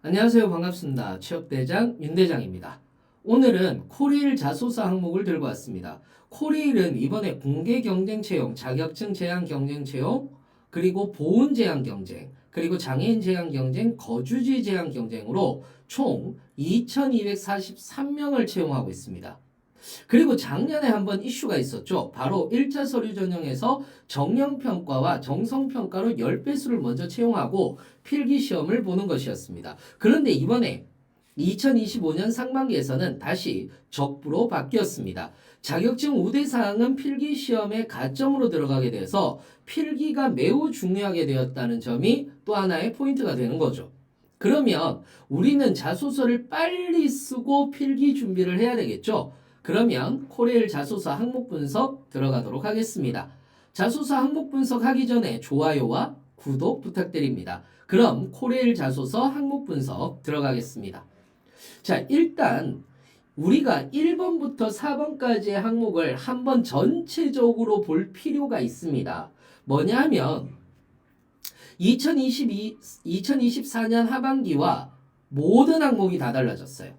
안녕하세요. 반갑습니다. 취업대장 윤대장입니다. 오늘은 코리일 자소서 항목을 들고 왔습니다. 코리일은 이번에 공개 경쟁 채용, 자격증 제한 경쟁 채용, 그리고 보훈 제한 경쟁, 그리고 장애인 제한 경쟁, 거주지 제한 경쟁으로 총 2,243명을 채용하고 있습니다. 그리고 작년에 한번 이슈가 있었죠. 바로 1차 서류 전형에서 정형평가와 정성평가로 10배수를 먼저 채용하고 필기시험을 보는 것이었습니다. 그런데 이번에 2025년 상반기에서는 다시 적부로 바뀌었습니다. 자격증 우대사항은 필기시험에 가점으로 들어가게 돼서 필기가 매우 중요하게 되었다는 점이 또 하나의 포인트가 되는 거죠. 그러면 우리는 자소서를 빨리 쓰고 필기 준비를 해야 되겠죠? 그러면 코레일 자소서 항목 분석 들어가도록 하겠습니다. 자소서 항목 분석하기 전에 좋아요와 구독 부탁드립니다. 그럼 코레일 자소서 항목 분석 들어가겠습니다. 자, 일단 우리가 1번부터 4번까지의 항목을 한번 전체적으로 볼 필요가 있습니다. 뭐냐 하면 2024년 하반기와 모든 항목이 다 달라졌어요.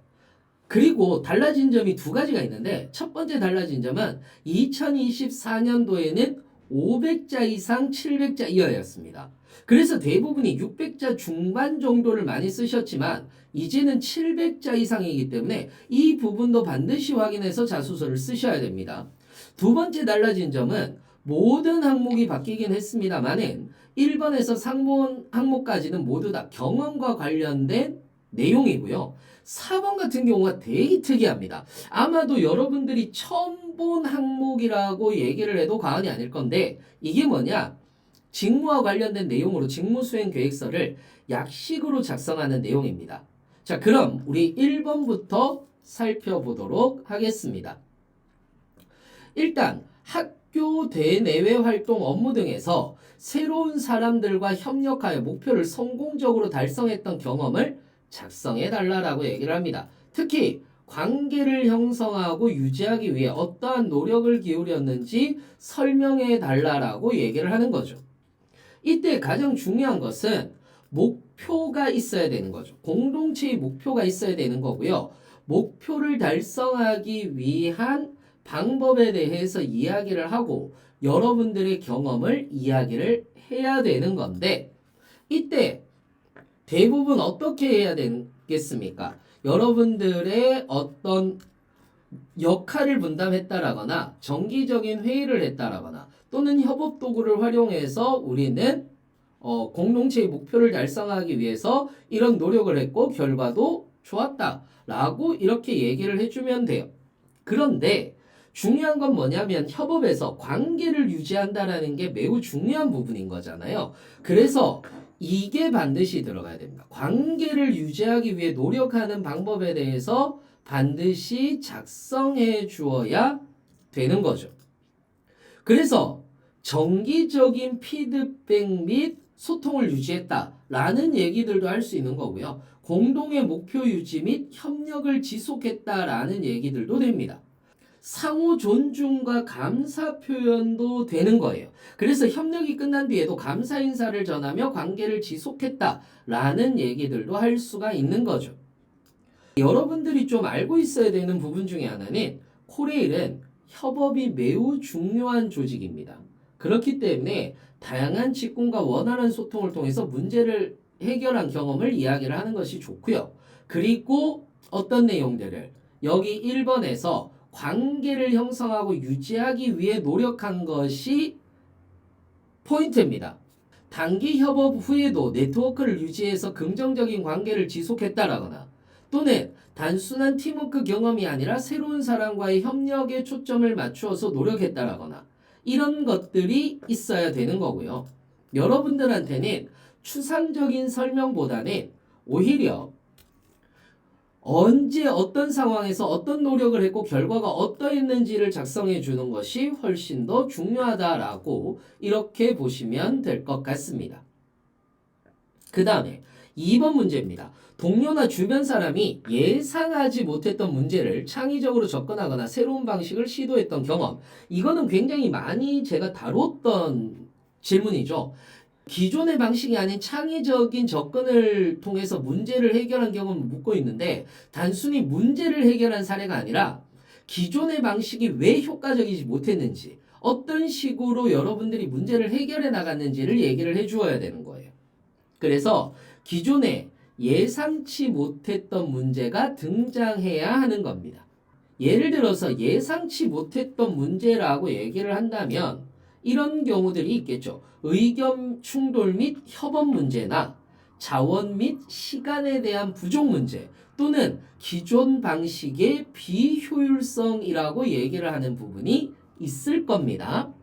그리고 달라진 점이 두 가지가 있는데 첫 번째 달라진 점은 2024년도에는 500자 이상 700자 이하였습니다. 그래서 대부분이 600자 중반 정도를 많이 쓰셨지만 이제는 700자 이상이기 때문에 이 부분도 반드시 확인해서 자소서를 쓰셔야 됩니다. 두 번째 달라진 점은 모든 항목이 바뀌긴 했습니다만은 1번에서 상본 항목까지는 모두 다 경험과 관련된 내용이고요. 4번 같은 경우가 되게 특이합니다. 아마도 여러분들이 처음 본 항목이라고 얘기를 해도 과언이 아닐 건데 이게 뭐냐? 직무와 관련된 내용으로 직무수행 계획서를 약식으로 작성하는 내용입니다. 자, 그럼 우리 1번부터 살펴보도록 하겠습니다. 일단 학교 대내외 활동 업무 등에서 새로운 사람들과 협력하여 목표를 성공적으로 달성했던 경험을 작성해 달라라고 얘기를 합니다. 특히 관계를 형성하고 유지하기 위해 어떠한 노력을 기울였는지 설명해 달라라고 얘기를 하는 거죠. 이때 가장 중요한 것은 목표가 있어야 되는 거죠. 공동체의 목표가 있어야 되는 거고요. 목표를 달성하기 위한 방법에 대해서 이야기를 하고 여러분들의 경험을 이야기를 해야 되는 건데 이때 대부분 어떻게 해야 되겠습니까? 여러분들의 어떤 역할을 분담했다라거나 정기적인 회의를 했다라거나 또는 협업 도구를 활용해서 우리는 공동체의 목표를 달성하기 위해서 이런 노력을 했고 결과도 좋았다라고 이렇게 얘기를 해주면 돼요. 그런데 중요한 건 뭐냐면 협업에서 관계를 유지한다라는 게 매우 중요한 부분인 거잖아요. 그래서 이게 반드시 들어가야 됩니다. 관계를 유지하기 위해 노력하는 방법에 대해서 반드시 작성해 주어야 되는 거죠. 그래서 정기적인 피드백 및 소통을 유지했다라는 얘기들도 할 수 있는 거고요. 공동의 목표 유지 및 협력을 지속했다라는 얘기들도 됩니다. 상호 존중과 감사 표현도 되는 거예요. 그래서 협력이 끝난 뒤에도 감사 인사를 전하며 관계를 지속했다라는 얘기들도 할 수가 있는 거죠. 여러분들이 좀 알고 있어야 되는 부분 중에 하나는 코레일은 협업이 매우 중요한 조직입니다. 그렇기 때문에 다양한 직군과 원활한 소통을 통해서 문제를 해결한 경험을 이야기를 하는 것이 좋고요. 그리고 어떤 내용들을 여기 1번에서 관계를 형성하고 유지하기 위해 노력한 것이 포인트입니다. 단기 협업 후에도 네트워크를 유지해서 긍정적인 관계를 지속했다라거나 또는 단순한 팀워크 경험이 아니라 새로운 사람과의 협력에 초점을 맞추어서 노력했다라거나 이런 것들이 있어야 되는 거고요. 여러분들한테는 추상적인 설명보다는 오히려 언제 어떤 상황에서 어떤 노력을 했고 결과가 어떠했는지를 작성해 주는 것이 훨씬 더 중요하다라고 이렇게 보시면 될 것 같습니다. 그 다음에 2번 문제입니다. 동료나 주변 사람이 예상하지 못했던 문제를 창의적으로 접근하거나 새로운 방식을 시도했던 경험. 이거는 굉장히 많이 제가 다뤘던 질문이죠. 기존의 방식이 아닌 창의적인 접근을 통해서 문제를 해결한 경험을 묻고 있는데 단순히 문제를 해결한 사례가 아니라 기존의 방식이 왜 효과적이지 못했는지 어떤 식으로 여러분들이 문제를 해결해 나갔는지를 얘기를 해 주어야 되는 거예요. 그래서 기존에 예상치 못했던 문제가 등장해야 하는 겁니다. 예를 들어서 예상치 못했던 문제라고 얘기를 한다면 이런 경우들이 있겠죠. 의견 충돌 및 협업 문제나 자원 및 시간에 대한 부족 문제 또는 기존 방식의 비효율성이라고 얘기를 하는 부분이 있을 겁니다.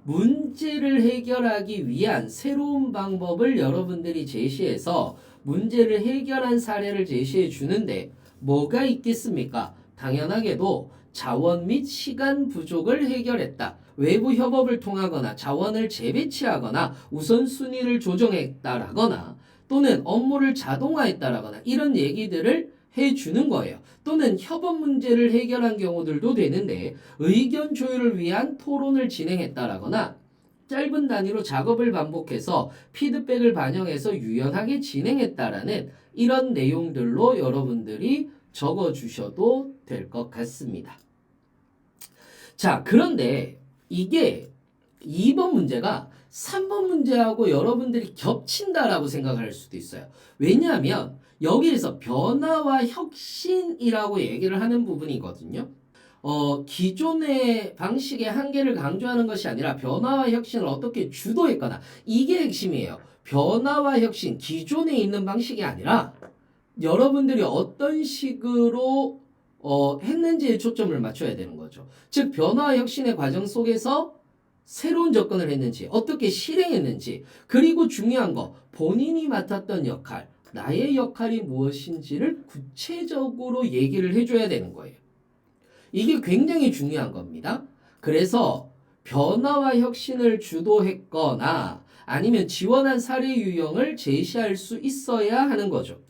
문제를 해결하기 위한 새로운 방법을 여러분들이 제시해서 문제를 해결한 사례를 제시해 주는데 뭐가 있겠습니까? 당연하게도 자원 및 시간 부족을 해결했다. 외부 협업을 통하거나 자원을 재배치하거나 우선순위를 조정했다라거나 또는 업무를 자동화했다라거나 이런 얘기들을 해주는 거예요. 또는 협업 문제를 해결한 경우들도 되는데 의견 조율을 위한 토론을 진행했다라거나 짧은 단위로 작업을 반복해서 피드백을 반영해서 유연하게 진행했다라는 이런 내용들로 여러분들이 적어주셔도 될 것 같습니다. 자, 그런데 이게 2번 문제가 3번 문제하고 여러분들이 겹친다라고 생각할 수도 있어요. 왜냐하면 여기에서 변화와 혁신이라고 얘기를 하는 부분이거든요. 기존의 방식의 한계를 강조하는 것이 아니라 변화와 혁신을 어떻게 주도했거나 이게 핵심이에요. 변화와 혁신, 기존에 있는 방식이 아니라 여러분들이 어떤 식으로 했는지에 초점을 맞춰야 되는 거죠. 즉 변화와 혁신의 과정 속에서 새로운 접근을 했는지 어떻게 실행했는지 그리고 중요한 거 본인이 맡았던 역할 나의 역할이 무엇인지를 구체적으로 얘기를 해줘야 되는 거예요. 이게 굉장히 중요한 겁니다. 그래서 변화와 혁신을 주도했거나 아니면 지원한 사례 유형을 제시할 수 있어야 하는 거죠.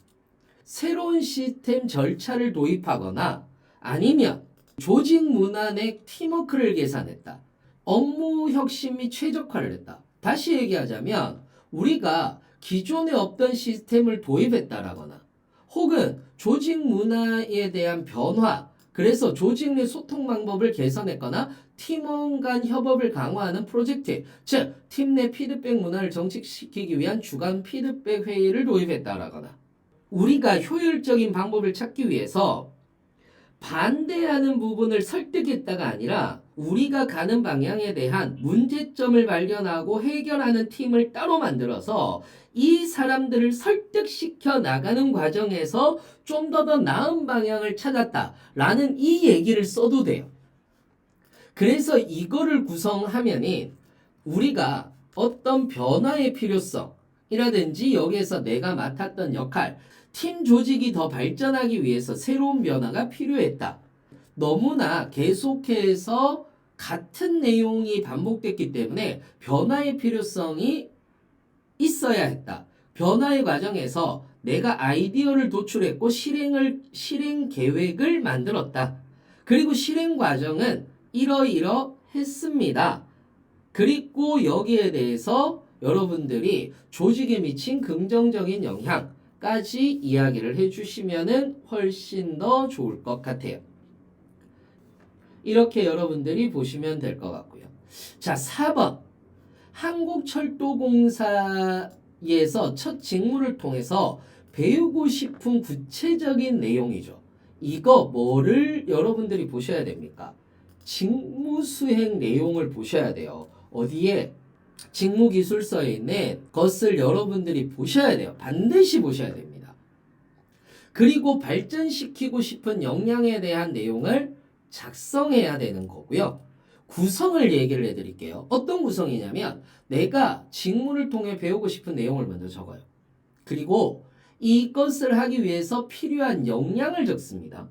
새로운 시스템 절차를 도입하거나 아니면 조직 문화 내 팀워크를 개선했다. 업무 혁신 및 최적화를 했다. 다시 얘기하자면 우리가 기존에 없던 시스템을 도입했다라거나 혹은 조직 문화에 대한 변화 그래서 조직 내 소통 방법을 개선했거나 팀원 간 협업을 강화하는 프로젝트 즉 팀 내 피드백 문화를 정착시키기 위한 주간 피드백 회의를 도입했다라거나 우리가 효율적인 방법을 찾기 위해서 반대하는 부분을 설득했다가 아니라 우리가 가는 방향에 대한 문제점을 발견하고 해결하는 팀을 따로 만들어서 이 사람들을 설득시켜 나가는 과정에서 좀 더 나은 방향을 찾았다라는 이 얘기를 써도 돼요. 그래서 이거를 구성하면은 우리가 어떤 변화의 필요성이라든지 여기에서 내가 맡았던 역할 팀 조직이 더 발전하기 위해서 새로운 변화가 필요했다. 너무나 계속해서 같은 내용이 반복됐기 때문에 변화의 필요성이 있어야 했다. 변화의 과정에서 내가 아이디어를 도출했고 실행 계획을 만들었다. 그리고 실행 과정은 이러이러했습니다. 그리고 여기에 대해서 여러분들이 조직에 미친 긍정적인 영향까지 이야기를 해주시면은 훨씬 더 좋을 것 같아요. 이렇게 여러분들이 보시면 될 것 같고요. 자, 4번. 한국철도공사에서 첫 직무를 통해서 배우고 싶은 구체적인 내용이죠. 이거 뭐를 여러분들이 보셔야 됩니까? 직무 수행 내용을 보셔야 돼요. 어디에? 직무기술서에 있는 것을 여러분들이 보셔야 돼요. 반드시 보셔야 됩니다. 그리고 발전시키고 싶은 역량에 대한 내용을 작성해야 되는 거고요. 구성을 얘기를 해드릴게요. 어떤 구성이냐면 내가 직무를 통해 배우고 싶은 내용을 먼저 적어요. 그리고 이것을 하기 위해서 필요한 역량을 적습니다.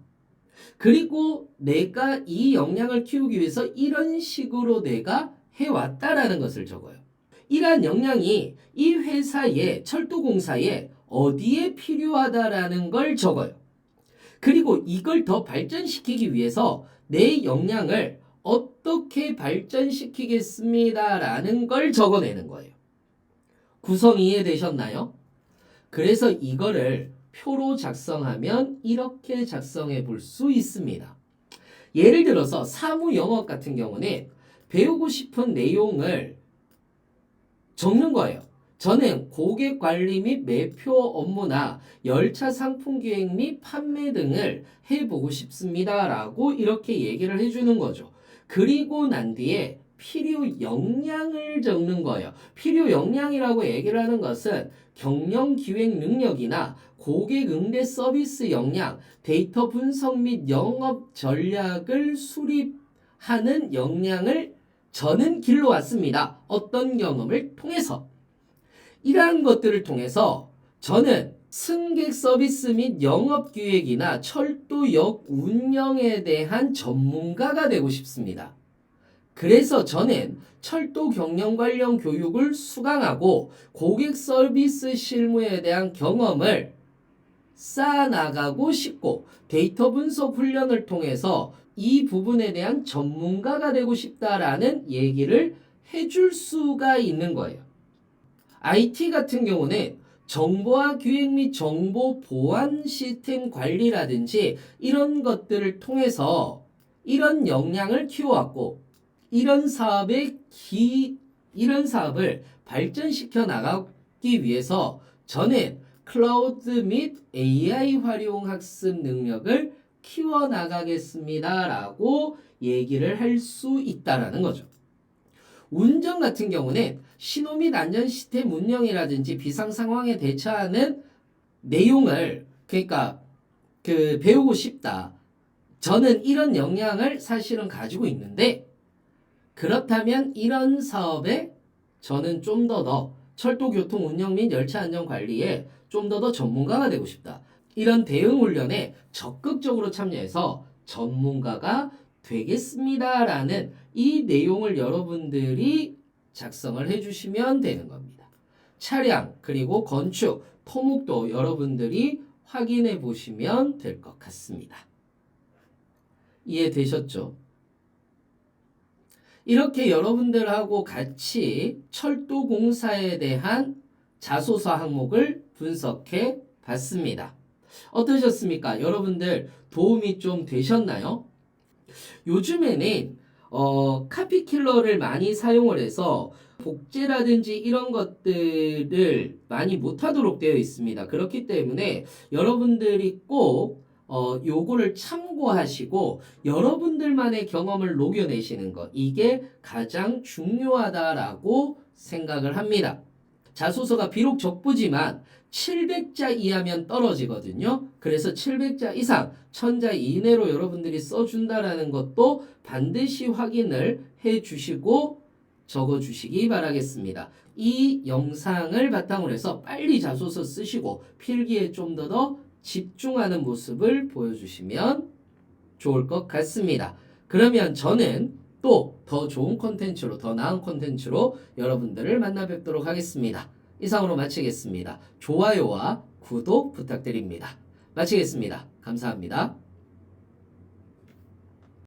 그리고 내가 이 역량을 키우기 위해서 이런 식으로 내가 해왔다라는 것을 적어요. 이러한 역량이 이 회사에 철도공사에 어디에 필요하다라는 걸 적어요. 그리고 이걸 더 발전시키기 위해서 내 역량을 어떻게 발전시키겠습니다라는 걸 적어내는 거예요. 구성 이해되셨나요? 그래서 이거를 표로 작성하면 이렇게 작성해 볼 수 있습니다. 예를 들어서 사무 영업 같은 경우는 배우고 싶은 내용을 적는 거예요. 저는 고객 관리 및 매표 업무나 열차 상품 기획 및 판매 등을 해보고 싶습니다. 라고 이렇게 얘기를 해주는 거죠. 그리고 난 뒤에 필요 역량을 적는 거예요. 필요 역량이라고 얘기를 하는 것은 경영 기획 능력이나 고객 응대 서비스 역량, 데이터 분석 및 영업 전략을 수립하는 역량을 저는 길러왔습니다. 어떤 경험을 통해서. 이러한 것들을 통해서 저는 승객 서비스 및 영업 기획이나 철도역 운영에 대한 전문가가 되고 싶습니다. 그래서 저는 철도 경영 관련 교육을 수강하고 고객 서비스 실무에 대한 경험을 쌓아나가고 싶고 데이터 분석 훈련을 통해서 이 부분에 대한 전문가가 되고 싶다라는 얘기를 해줄 수가 있는 거예요. IT 같은 경우는 정보화 기획 및 정보 보안 시스템 관리라든지 이런 것들을 통해서 이런 역량을 키워왔고 이런 사업을 발전시켜 나가기 위해서 저는 클라우드 및 AI 활용 학습 능력을 키워나가겠습니다. 라고 얘기를 할 수 있다라는 거죠. 운전 같은 경우는 신호 및 안전 시스템 운영이라든지 비상 상황에 대처하는 내용을 그러니까 배우고 싶다. 저는 이런 역량을 사실은 가지고 있는데 그렇다면 이런 사업에 저는 좀 더 철도 교통 운영 및 열차 안전 관리에 좀 더 전문가가 되고 싶다. 이런 대응 훈련에 적극적으로 참여해서 전문가가 되겠습니다라는 이 내용을 여러분들이 작성을 해주시면 되는 겁니다. 차량 그리고 건축, 토목도 여러분들이 확인해 보시면 될 것 같습니다. 이해되셨죠? 이렇게 여러분들하고 같이 철도공사에 대한 자소서 항목을 분석해 봤습니다. 어떠셨습니까? 여러분들 도움이 좀 되셨나요? 요즘에는 카피킬러를 많이 사용을 해서 복제라든지 이런 것들을 많이 못하도록 되어 있습니다. 그렇기 때문에 여러분들이 꼭 요거를 참고하시고 여러분들만의 경험을 녹여내시는 것 이게 가장 중요하다라고 생각을 합니다. 자소서가 비록 적부지만 700자 이하면 떨어지거든요. 그래서 700자 이상, 1000자 이내로 여러분들이 써준다라는 것도 반드시 확인을 해주시고 적어주시기 바라겠습니다. 이 영상을 바탕으로 해서 빨리 자소서 쓰시고 필기에 좀 더 집중하는 모습을 보여주시면 좋을 것 같습니다. 그러면 저는 또 더 좋은 콘텐츠로 더 나은 콘텐츠로 여러분들을 만나 뵙도록 하겠습니다. 이상으로 마치겠습니다. 좋아요와 구독 부탁드립니다. 마치겠습니다. 감사합니다.